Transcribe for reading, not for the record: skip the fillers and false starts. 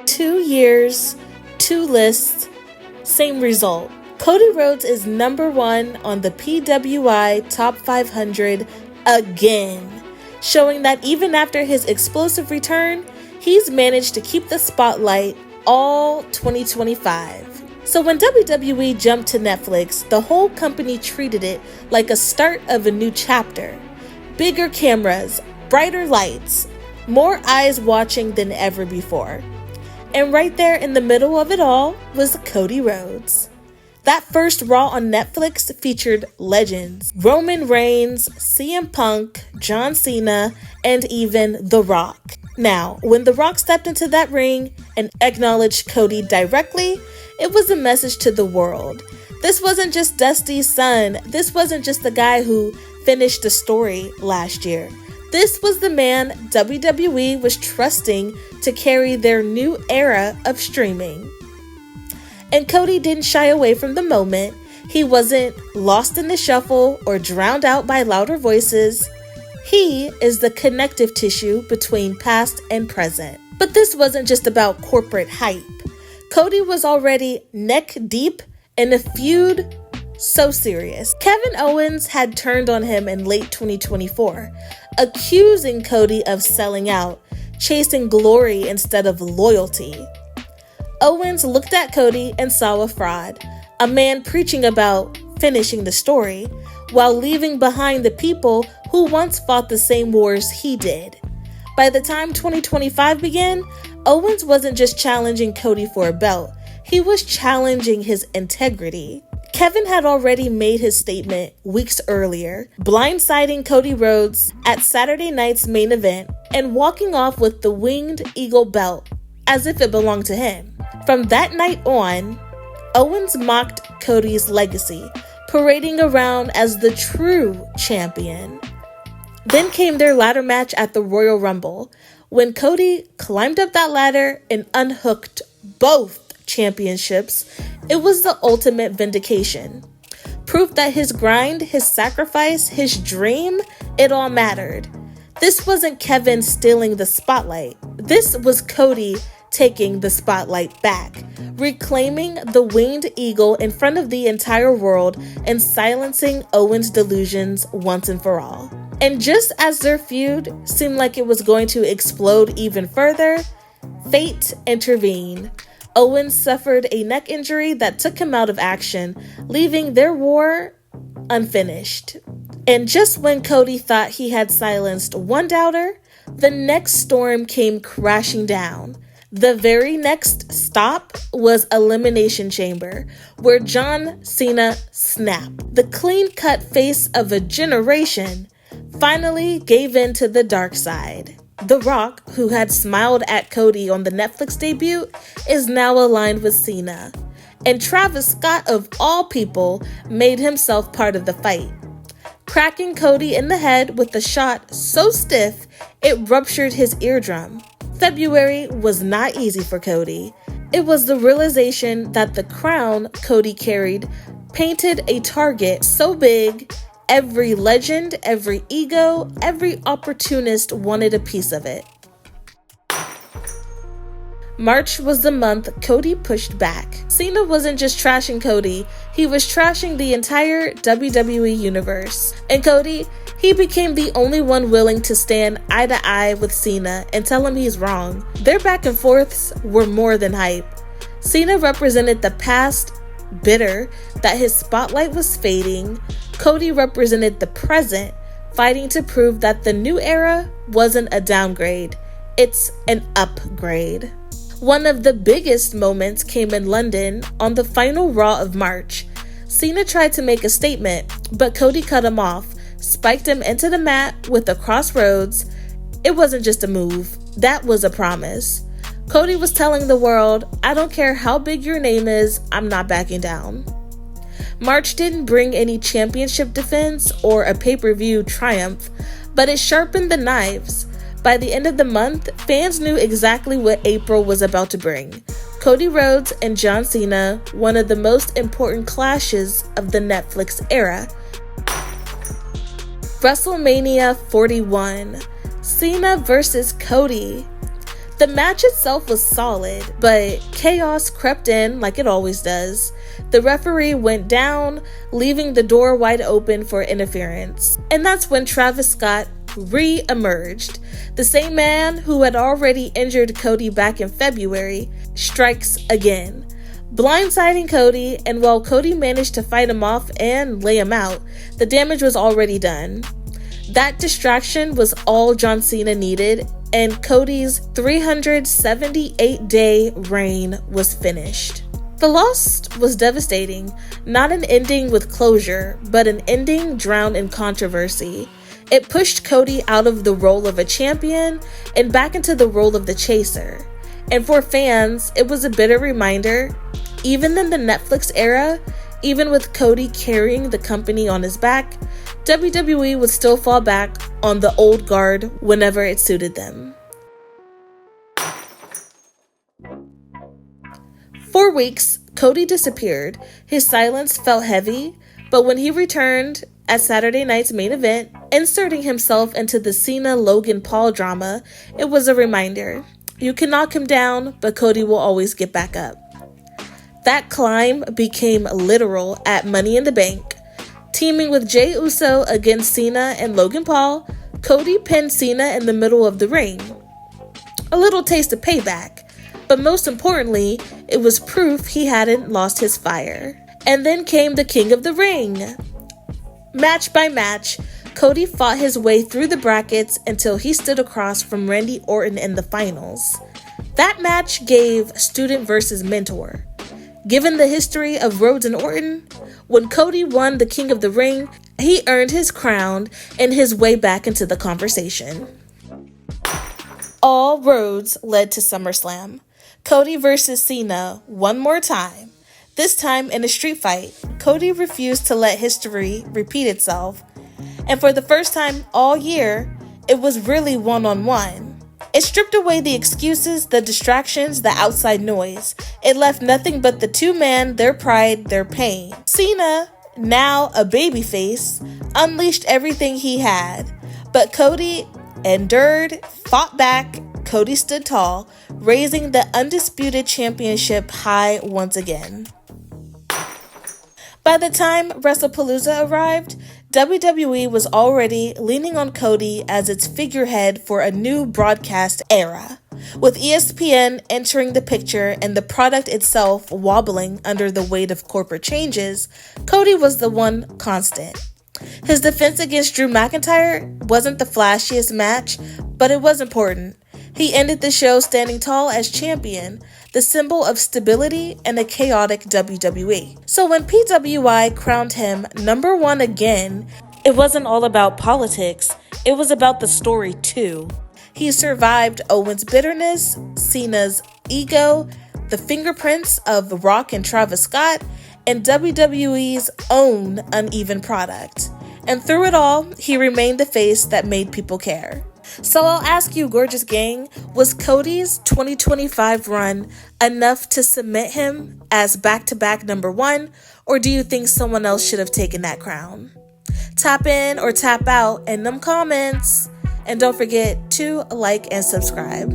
2 years, 2 lists, same result. Cody Rhodes is number 1 on the PWI Top 500 again, showing that even after his explosive return, he's managed to keep the spotlight all 2025. So when WWE jumped to Netflix, the whole company treated it like a start of a new chapter. Bigger cameras, brighter lights, more eyes watching than ever before. And right there in the middle of it all was Cody Rhodes. That first Raw on Netflix featured legends: Roman Reigns, CM Punk, John Cena, and even The Rock. Now, when The Rock stepped into that ring and acknowledged Cody directly, it was a message to the world. This wasn't just Dusty's son. This wasn't just the guy who finished the story last year. This was the man WWE was trusting to carry their new era of streaming. And Cody didn't shy away from the moment. He wasn't lost in the shuffle or drowned out by louder voices. He is the connective tissue between past and present. But this wasn't just about corporate hype. Cody was already neck deep in a feud so serious. Kevin Owens had turned on him in late 2024, accusing Cody of selling out, chasing glory instead of loyalty. Owens looked at Cody and saw a fraud, a man preaching about finishing the story, while leaving behind the people who once fought the same wars he did. By the time 2025 began, Owens wasn't just challenging Cody for a belt, he was challenging his integrity. Kevin had already made his statement weeks earlier, blindsiding Cody Rhodes at Saturday night's main event and walking off with the Winged Eagle belt as if it belonged to him. From that night on, Owens mocked Cody's legacy, parading around as the true champion. Then came their ladder match at the Royal Rumble, when Cody climbed up that ladder and unhooked both championships. It was the ultimate vindication. Proof that his grind, his sacrifice, his dream, it all mattered. This wasn't Kevin stealing the spotlight. This was Cody taking the spotlight back, reclaiming the Winged Eagle in front of the entire world and silencing Owens' delusions once and for all. And just as their feud seemed like it was going to explode even further, fate intervened. Owens suffered a neck injury that took him out of action, leaving their war unfinished. And just when Cody thought he had silenced one doubter, the next storm came crashing down. The very next stop was Elimination Chamber, where John Cena snapped. The clean-cut face of a generation finally gave in to the dark side. The Rock, who had smiled at Cody on the Netflix debut, is now aligned with Cena. And Travis Scott, of all people, made himself part of the fight, cracking Cody in the head with a shot so stiff it ruptured his eardrum. February was not easy for Cody. It was the realization that the crown Cody carried painted a target so big, every legend, every ego, every opportunist wanted a piece of it. March was the month Cody pushed back. Cena wasn't just trashing Cody, he was trashing the entire WWE universe. And Cody, he became the only one willing to stand eye to eye with Cena and tell him he's wrong. Their back and forths were more than hype. Cena represented the past, bitter that his spotlight was fading. Cody represented the present, fighting to prove that the new era wasn't a downgrade, it's an upgrade. One of the biggest moments came in London on the final Raw of March. Cena tried to make a statement, but Cody cut him off, spiked him into the mat with a crossroads. It wasn't just a move, that was a promise. Cody was telling the world, I don't care how big your name is, I'm not backing down. March didn't bring any championship defense or a pay-per-view triumph, but it sharpened the knives. By the end of the month, fans knew exactly what April was about to bring. Cody Rhodes and John Cena, one of the most important clashes of the Netflix era. WrestleMania 41, Cena versus Cody. The match itself was solid, but chaos crept in like it always does. The referee went down, leaving the door wide open for interference. And that's when Travis Scott re-emerged. The same man who had already injured Cody back in February strikes again, blindsiding Cody, and while Cody managed to fight him off and lay him out, the damage was already done. That distraction was all John Cena needed, and Cody's 378-day reign was finished. The loss was devastating, not an ending with closure, but an ending drowned in controversy. It pushed Cody out of the role of a champion and back into the role of the chaser. And for fans, it was a bitter reminder, even in the Netflix era, even with Cody carrying the company on his back, WWE would still fall back on the old guard whenever it suited them. 4 weeks, Cody disappeared. His silence felt heavy, but when he returned at Saturday night's main event, inserting himself into the Cena-Logan Paul drama, it was a reminder. You can knock him down, but Cody will always get back up. That climb became literal at Money in the Bank. Teaming with Jey Uso against Cena and Logan Paul, Cody pinned Cena in the middle of the ring. A little taste of payback, but most importantly, it was proof he hadn't lost his fire. And then came the King of the Ring. Match by match, Cody fought his way through the brackets until he stood across from Randy Orton in the finals. That match gave student versus mentor. Given the history of Rhodes and Orton, when Cody won the King of the Ring, he earned his crown and his way back into the conversation. All roads led to SummerSlam. Cody versus Cena one more time. This time in a street fight, Cody refused to let history repeat itself. And for the first time all year, it was really one-on-one. It stripped away the excuses, the distractions, the outside noise. It left nothing but the two men, their pride, their pain. Cena, now a babyface, unleashed everything he had. But Cody endured, fought back. Cody stood tall, raising the Undisputed Championship high once again. By the time WrestlePalooza arrived, WWE was already leaning on Cody as its figurehead for a new broadcast era. With ESPN entering the picture and the product itself wobbling under the weight of corporate changes, Cody was the one constant. His defense against Drew McIntyre wasn't the flashiest match, but it was important. He ended the show standing tall as champion, the symbol of stability in a chaotic WWE. So when PWI crowned him number one again, it wasn't all about politics, it was about the story too. He survived Owens' bitterness, Cena's ego, the fingerprints of The Rock and Travis Scott, and WWE's own uneven product. And through it all, he remained the face that made people care. So I'll ask you, gorgeous gang, was Cody's 2025 run enough to cement him as back-to-back number one, or do you think someone else should have taken that crown? Tap in or tap out in them comments, and don't forget to like and subscribe.